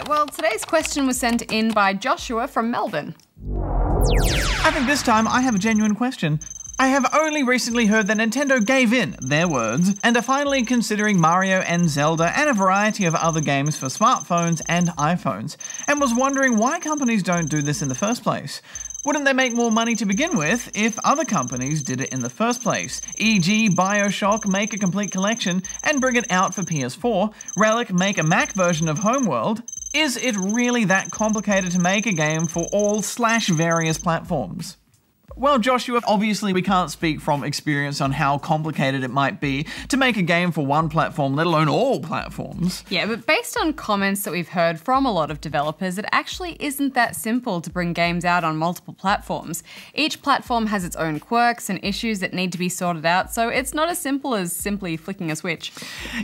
Well, today's question was sent in by Joshua from Melbourne. I think this time I have a genuine question. I have only recently heard that Nintendo gave in, their words, and are finally considering Mario and Zelda and a variety of other games for smartphones and iPhones, and was wondering why companies don't do this in the first place. Wouldn't they make more money to begin with if other companies did it in the first place? E.g. BioShock make a complete collection and bring it out for PS4, Relic make a Mac version of Homeworld. Is it really that complicated to make a game for all/various platforms? Well, Joshua, obviously we can't speak from experience on how complicated it might be to make a game for one platform, let alone all platforms. Yeah, but based on comments that we've heard from a lot of developers, it actually isn't that simple to bring games out on multiple platforms. Each platform has its own quirks and issues that need to be sorted out, so it's not as simple as simply flicking a switch.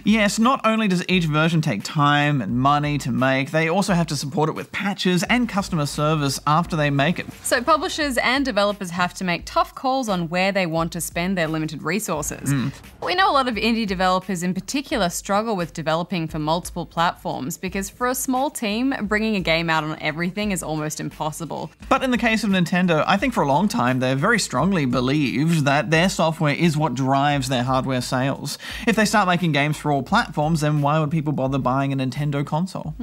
Yes, not only does each version take time and money to make, they also have to support it with patches and customer service after they make it. So publishers and developers have to make tough calls on where they want to spend their limited resources. We know a lot of indie developers in particular struggle with developing for multiple platforms because for a small team, bringing a game out on everything is almost impossible. But in the case of Nintendo, I think for a long time they very strongly believed that their software is what drives their hardware sales. If they start making games for all platforms, then why would people bother buying a Nintendo console?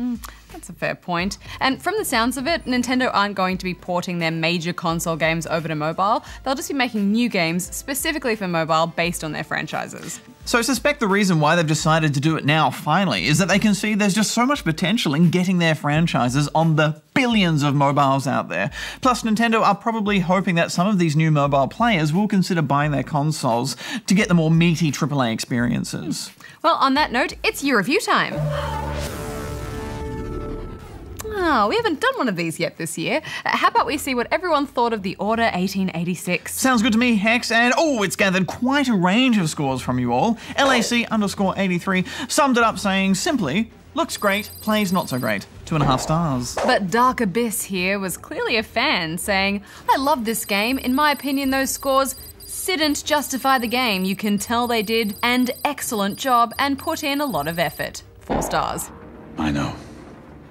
That's a fair point. And from the sounds of it, Nintendo aren't going to be porting their major console games over to mobile. They'll just be making new games specifically for mobile based on their franchises. So I suspect the reason why they've decided to do it now, finally, is that they can see there's just so much potential in getting their franchises on the billions of mobiles out there. Plus, Nintendo are probably hoping that some of these new mobile players will consider buying their consoles to get the more meaty AAA experiences. Well, on that note, it's year review time. Oh, we haven't done one of these yet this year. How about we see what everyone thought of the Order 1886? Sounds good to me, Hex, and it's gathered quite a range of scores from you all. LAC_83 summed it up saying simply, looks great, plays not so great. 2.5 stars. But Dark Abyss here was clearly a fan, saying, I love this game. In my opinion, those scores didn't justify the game. You can tell they did an excellent job and put in a lot of effort. 4 stars. I know.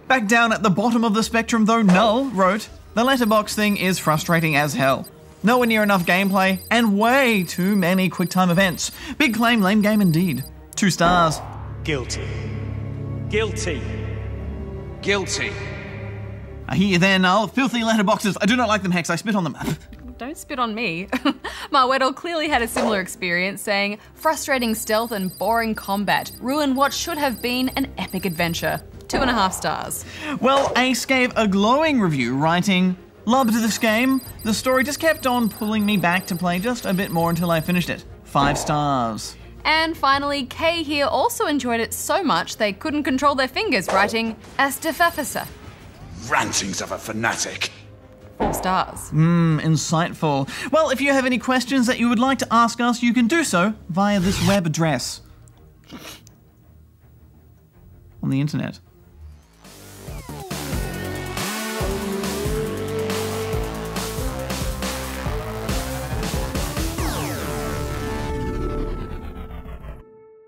Back down at the bottom of the spectrum though, Null wrote, the letterbox thing is frustrating as hell. Nowhere near enough gameplay, and way too many QuickTime events. Big claim, lame game indeed. 2 stars. Guilty. Guilty. Guilty. I hear you there, Null. Filthy letterboxes. I do not like them, Hex. I spit on them. Don't spit on me. Marweddle clearly had a similar experience, saying, frustrating stealth and boring combat ruin what should have been an epic adventure. 2.5 stars. Well, Ace gave a glowing review, writing, loved this game. The story just kept on pulling me back to play just a bit more until I finished it. 5 stars. And finally, Kay here also enjoyed it so much they couldn't control their fingers, writing, Astafafasa. Rantings of a fanatic. 4 stars. Insightful. Well, if you have any questions that you would like to ask us, you can do so via this web address. On the internet.